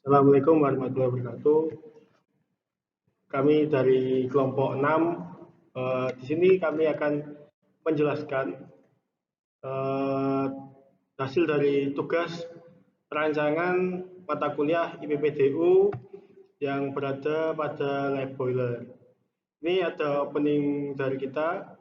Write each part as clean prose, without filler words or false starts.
Assalamualaikum warahmatullahi wabarakatuh. Kami dari kelompok 6. Di sini kami akan menjelaskan hasil dari tugas perancangan mata kuliah IPPDU yang berada pada lab boiler. Ini ada opening dari kita.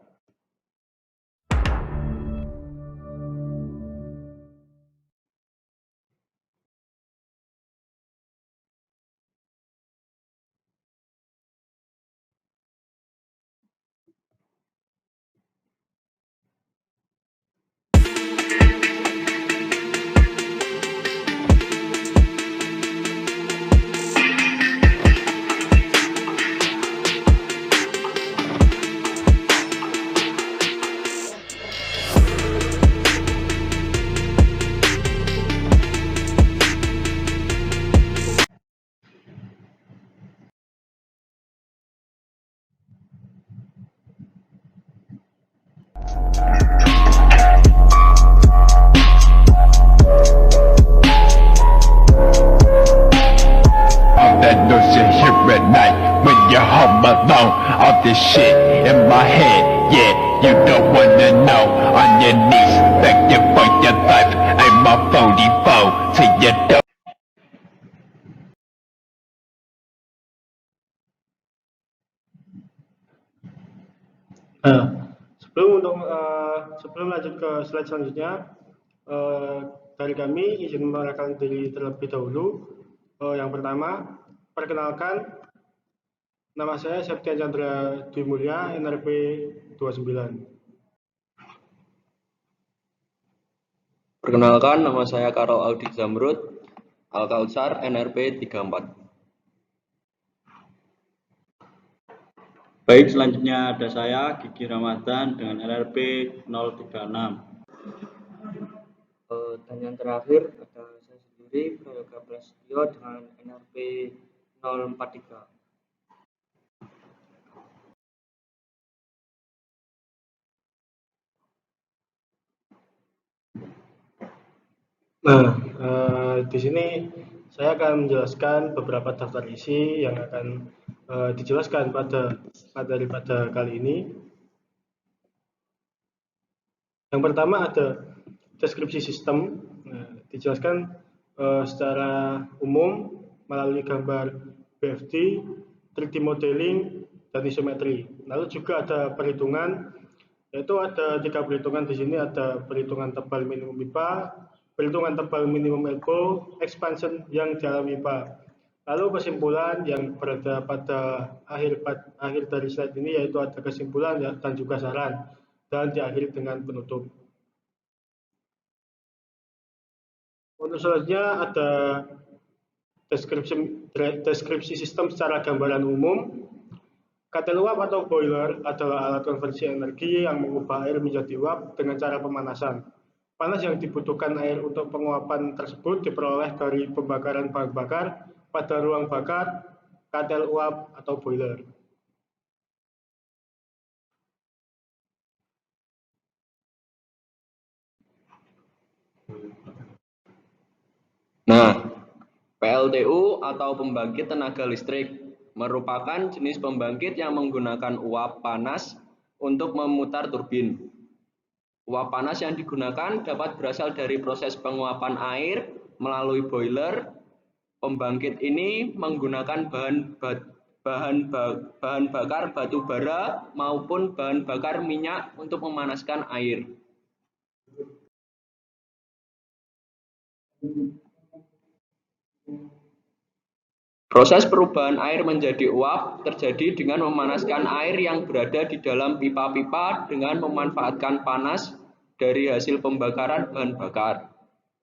That notion here at night when you're home alone. All this shit in my head, yeah, you don't wanna know. On your knees, begging for your life. I'm a 44 till you don't. Sebelum lanjut ke slide selanjutnya, dari kami izin memperkenalkan diri terlebih dahulu. Yang pertama, perkenalkan, nama saya Septian Chandra Dwi Mulya, NRP 29. Perkenalkan, nama saya Karol Audi Zamrud, Al-Kautsar, NRP 34. Baik, selanjutnya ada saya, Gigi Ramadan, dengan NRP 036. Dan yang terakhir ada saya sendiri, Prayoga Prasetyo, dengan NRP 043. Di sini saya akan menjelaskan beberapa daftar isi yang akan dijelaskan pada materi pada kali ini. Yang pertama ada deskripsi sistem, dijelaskan secara umum melalui gambar BFD, 3D modeling, dan isometri. Lalu juga ada perhitungan, yaitu ada 3 perhitungan di sini, ada perhitungan tebal minimum pipa, perhitungan tebal minimum elbow, expansion yang dalam pipa. Lalu kesimpulan yang berada pada akhir dari slide ini, yaitu ada kesimpulan dan juga saran, dan diakhiri dengan penutup. Untuk selanjutnya ada deskripsi sistem secara gambaran umum. Katel uap atau boiler adalah alat konversi energi yang mengubah air menjadi uap dengan cara pemanasan. Panas yang dibutuhkan air untuk penguapan tersebut diperoleh dari pembakaran bahan bakar pada ruang bakar, katel uap atau boiler. Nah, PLTU atau pembangkit tenaga listrik merupakan jenis pembangkit yang menggunakan uap panas untuk memutar turbin. Uap panas yang digunakan dapat berasal dari proses penguapan air melalui boiler. Pembangkit ini menggunakan bahan bakar batu bara maupun bahan bakar minyak untuk memanaskan air. Proses perubahan air menjadi uap terjadi dengan memanaskan air yang berada di dalam pipa-pipa dengan memanfaatkan panas dari hasil pembakaran bahan bakar.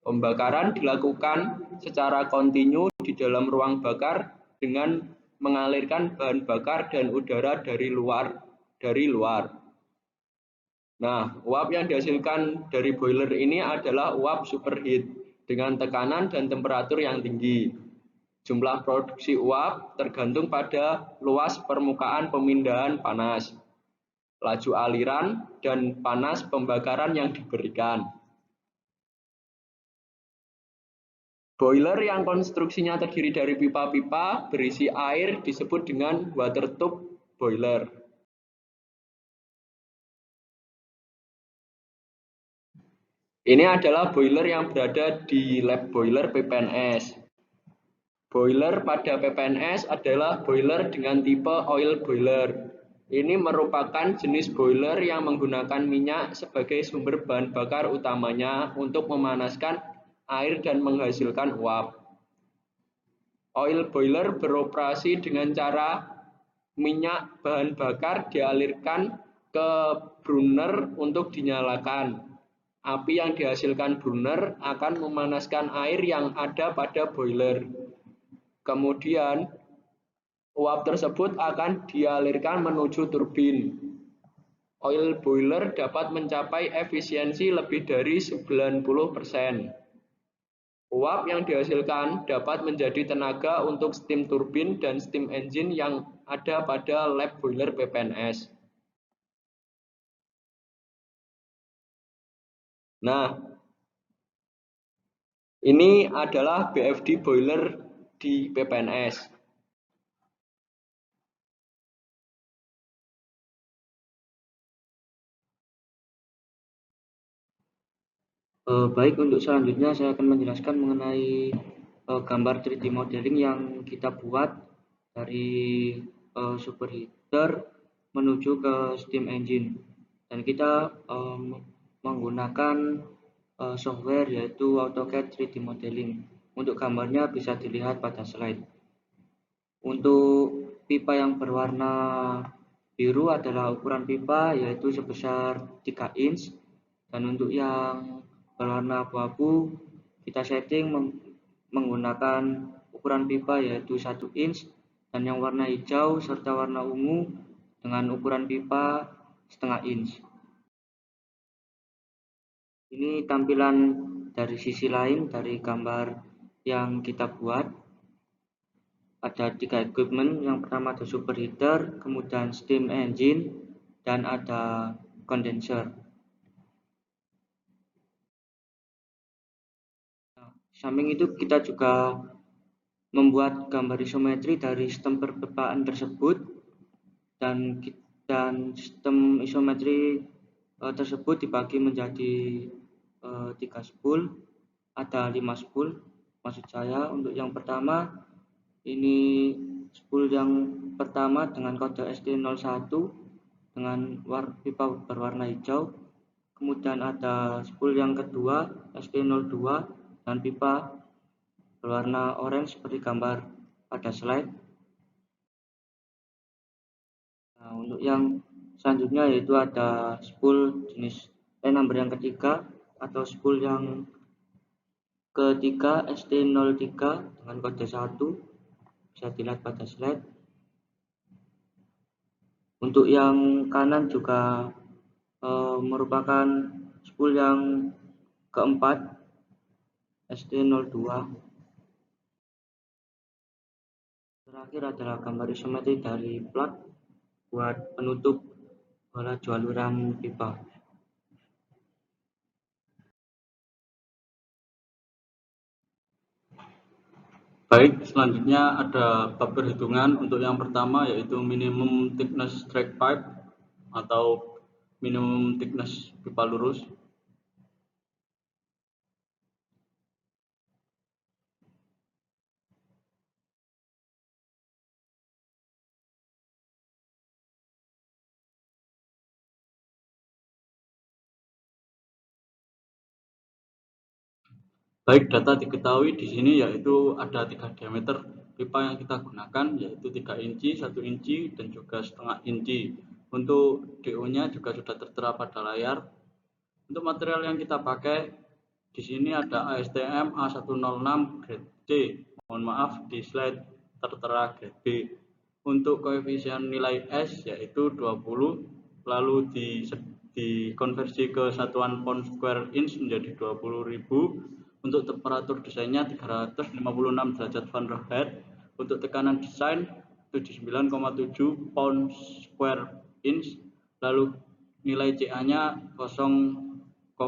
Pembakaran dilakukan secara kontinu di dalam ruang bakar dengan mengalirkan bahan bakar dan udara dari luar. Nah, uap yang dihasilkan dari boiler ini adalah uap superheat dengan tekanan dan temperatur yang tinggi. Jumlah produksi uap tergantung pada luas permukaan pemindahan panas, laju aliran, dan panas pembakaran yang diberikan. Boiler yang konstruksinya terdiri dari pipa-pipa berisi air disebut dengan water tube boiler. Ini adalah boiler yang berada di lab boiler PPNS. Boiler pada PPNS adalah boiler dengan tipe oil boiler. Ini merupakan jenis boiler yang menggunakan minyak sebagai sumber bahan bakar utamanya untuk memanaskan air dan menghasilkan uap. Oil boiler beroperasi dengan cara minyak bahan bakar dialirkan ke burner untuk dinyalakan. Api yang dihasilkan burner akan memanaskan air yang ada pada boiler. Kemudian, uap tersebut akan dialirkan menuju turbin. Oil boiler dapat mencapai efisiensi lebih dari 90%. Uap yang dihasilkan dapat menjadi tenaga untuk steam turbin dan steam engine yang ada pada lab boiler PPNS. Nah, ini adalah BFD boiler di PPNS. Baik, untuk selanjutnya saya akan menjelaskan mengenai gambar 3D modeling yang kita buat dari superheater menuju ke steam engine, dan kita menggunakan software yaitu AutoCAD 3D modeling. Untuk gambarnya bisa dilihat pada slide. Untuk pipa yang berwarna biru adalah ukuran pipa yaitu sebesar 3 inch, dan untuk yang berwarna abu-abu kita setting menggunakan ukuran pipa yaitu 1 inch, dan yang warna hijau serta warna ungu dengan ukuran pipa setengah inch. Ini tampilan dari sisi lain dari gambar yang kita buat. Ada 3 equipment, yang pertama ada superheater, kemudian steam engine, dan ada condenser. Samping itu kita juga membuat gambar isometri dari sistem perpipaan tersebut, dan sistem isometri tersebut dibagi menjadi 3 spool, ada 5 spool maksud saya. Untuk yang pertama, ini spool yang pertama dengan kode ST01 dengan pipa berwarna hijau. Kemudian ada spool yang kedua ST02 dan pipa berwarna orange seperti gambar pada slide. Nah, untuk yang selanjutnya yaitu ada spool jenis number yang ketiga atau spool yang ketiga ST03 dengan kode 1, bisa dilihat pada slide. Untuk yang kanan juga merupakan spool yang keempat ST02. Terakhir adalah gambar isometri dari plug buat penutup bola jaluran pipa. Baik, selanjutnya ada bab perhitungan. Untuk yang pertama yaitu minimum thickness track pipe atau minimum thickness pipa lurus. Baik, data diketahui di sini yaitu ada 3 diameter pipa yang kita gunakan, yaitu 3 inci, 1 inci, dan juga setengah inci. Untuk DO-nya juga sudah tertera pada layar. Untuk material yang kita pakai di sini ada ASTM A106 grade C. Mohon maaf, di slide tertera grade B. Untuk koefisien nilai S yaitu 20, lalu dikonversi ke satuan pound square inch menjadi 20.000. Untuk temperatur desainnya 356 derajat Fahrenheit. Untuk tekanan desain 79,7 pound square inch. Lalu nilai CA-nya 0,125.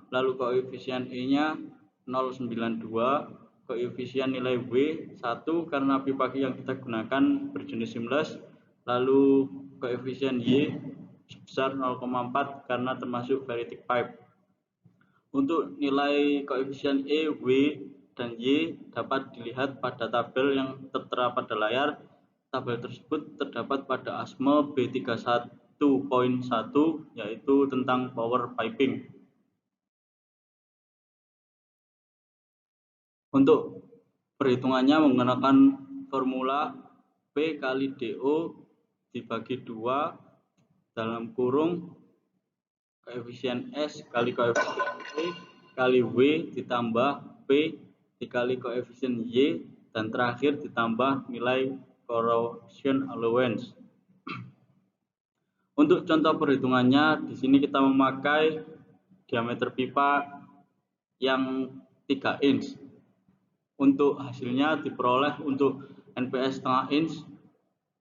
Lalu koefisien E-nya 0,92, koefisien nilai W 1 karena pipa yang kita gunakan berjenis seamless, lalu koefisien Y sebesar 0,4 karena termasuk very-thick pipe. Untuk nilai koefisien E, W, dan Y dapat dilihat pada tabel yang tertera pada layar. Tabel tersebut terdapat pada ASME B31.1 yaitu tentang power piping. Untuk perhitungannya menggunakan formula P kali DO dibagi 2 dalam kurung koefisien S kali koefisien E kali W ditambah P dikali koefisien Y dan terakhir ditambah nilai corrosion allowance. Untuk contoh perhitungannya, di sini kita memakai diameter pipa yang 3 inch. Untuk hasilnya diperoleh untuk NPS setengah inch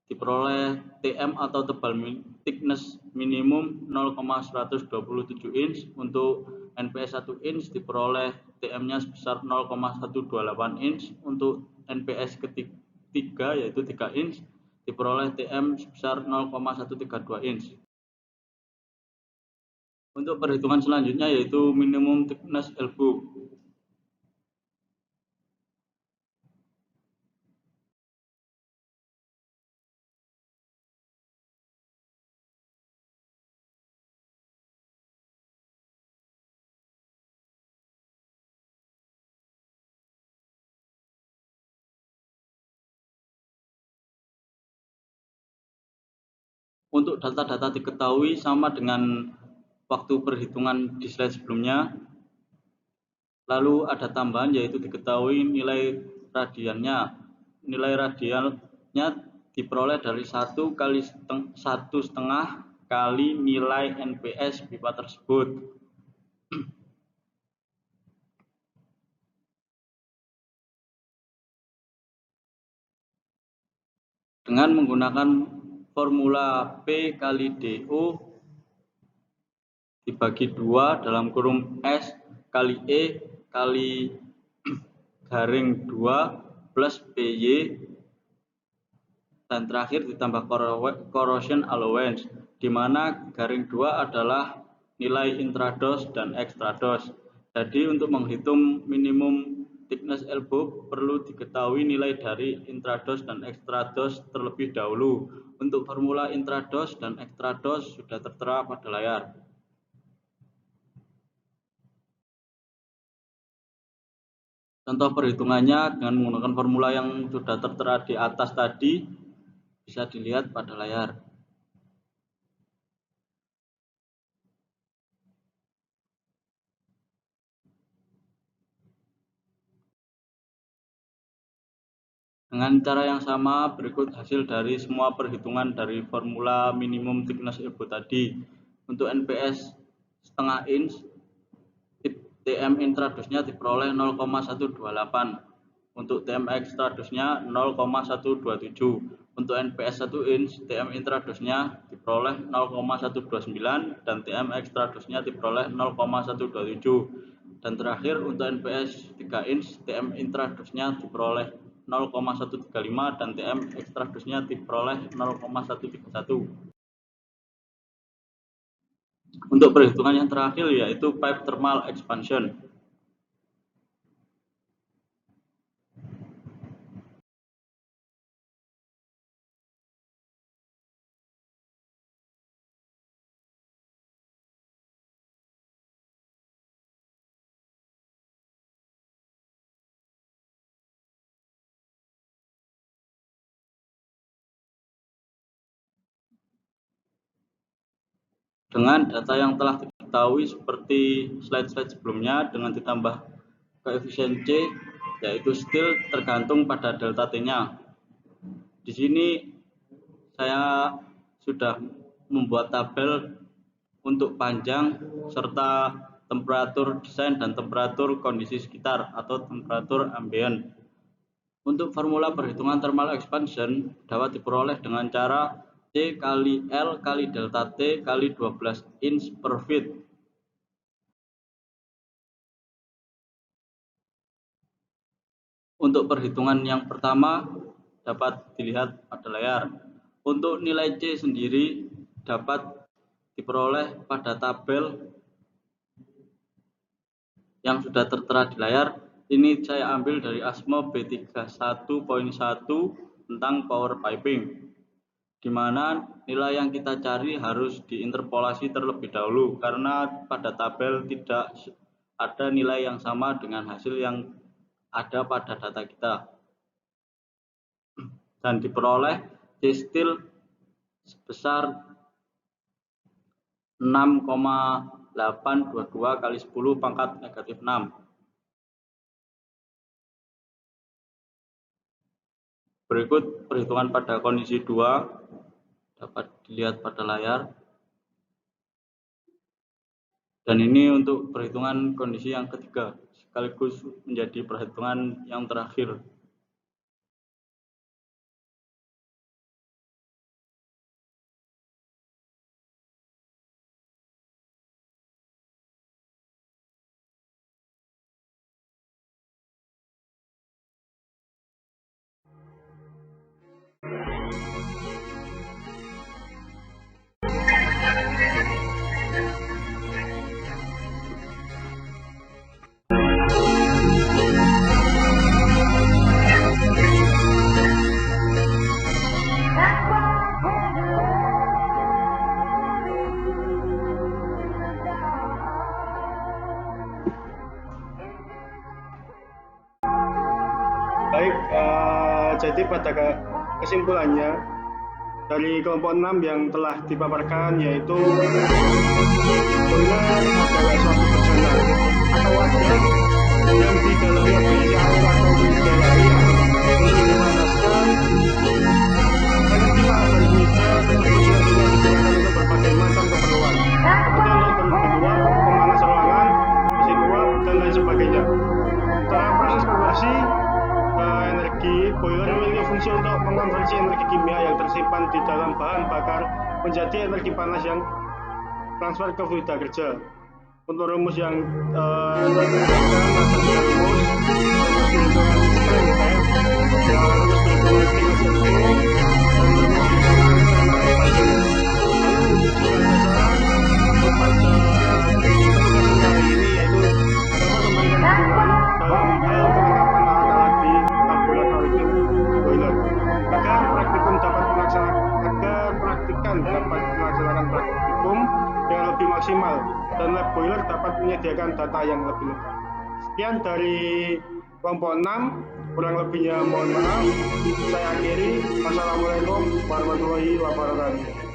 diperoleh TM atau tebal thickness minimum 0,127 inch. Untuk NPS 1 inch diperoleh TM-nya sebesar 0,128 inch. Untuk NPS ketiga yaitu 3 inch diperoleh TM sebesar 0,132 inch. Untuk perhitungan selanjutnya yaitu minimum thickness elbow. Untuk data-data diketahui sama dengan waktu perhitungan di slide sebelumnya. Lalu ada tambahan yaitu diketahui nilai radiannya. Nilai radiannya diperoleh dari 1 kali 1,5 kali nilai NPS pipa tersebut. Dengan menggunakan formula P kali DO dibagi 2 dalam kurung S kali E kali garing 2 plus PY dan terakhir ditambah corrosion allowance, di mana garing 2 adalah nilai intrados dan extrados. Jadi untuk menghitung minimum thickness elbow perlu diketahui nilai dari intrados dan extrados terlebih dahulu. Untuk formula intrados dan extrados sudah tertera pada layar. Contoh perhitungannya dengan menggunakan formula yang sudah tertera di atas tadi bisa dilihat pada layar. Dengan cara yang sama, berikut hasil dari semua perhitungan dari formula minimum thickness elbow tadi. Untuk NPS setengah inch, TM intradusnya diperoleh 0,128. Untuk TM extradusnya 0,127. Untuk NPS 1 inch, TM intradusnya diperoleh 0,129 dan TM extradusnya diperoleh 0,127. Dan terakhir untuk NPS 3 inch, TM intradusnya diperoleh 0,135 dan TM extradusnya diperoleh 0,131. Untuk perhitungan yang terakhir yaitu pipe thermal expansion. Dengan data yang telah diketahui seperti slide-slide sebelumnya dengan ditambah koefisien C yaitu still tergantung pada delta T-nya. Di sini saya sudah membuat tabel untuk panjang serta temperatur desain dan temperatur kondisi sekitar atau temperatur ambient. Untuk formula perhitungan thermal expansion dapat diperoleh dengan cara C kali L kali delta T kali 12 inch per feet. Untuk perhitungan yang pertama dapat dilihat pada layar. Untuk nilai C sendiri dapat diperoleh pada tabel yang sudah tertera di layar. Ini saya ambil dari ASME B31.1 tentang power piping, di mana nilai yang kita cari harus diinterpolasi terlebih dahulu karena pada tabel tidak ada nilai yang sama dengan hasil yang ada pada data kita, dan diperoleh C steel sebesar 6,822 kali 10 pangkat negatif 6. Berikut perhitungan pada kondisi 2 dapat dilihat pada layar. Dan ini untuk perhitungan kondisi yang ketiga, sekaligus menjadi perhitungan yang terakhir. Baik, jadi pada kesimpulannya dari kelompok 6 yang telah dipaparkan, yaitu boiler adalah suatu bejana atau wadah yang di dalamnya berisi air atau fluida lain untuk dipanaskan. Energi panas dari fluida tersebut selanjutnya digunakan untuk berbagai macam keperluan, seperti untuk berbenua, pemanas ruangan, mesin uap, dan lain sebagainya. Dalam proses konversi energi, boiler memiliki fungsi untuk mengonversi energi kimia yang tersimpan di dalam bahan bakar menjadi energi panas yang transfer ke fluida kerja. Untuk rumus yang terjadikan ada rumus perhitungan strength F, rumus perhitungan tingkat satu, dan rumus perhitungan thermal expansion. Lalu jika ada saran pada penugasan kali ini, yaitu dapat memberikan dukungan dalam hal kelengkapan alat-alat di laboratorium boiler agar praktikum dapat melaksanakan praktikum dengan lebih maksimal dan lab boiler dapat menyediakan data yang lebih lengkap. Sekian dari kelompok 6, kurang lebihnya mohon maaf. Saya akhiri. Wassalamualaikum warahmatullahi wabarakatuh.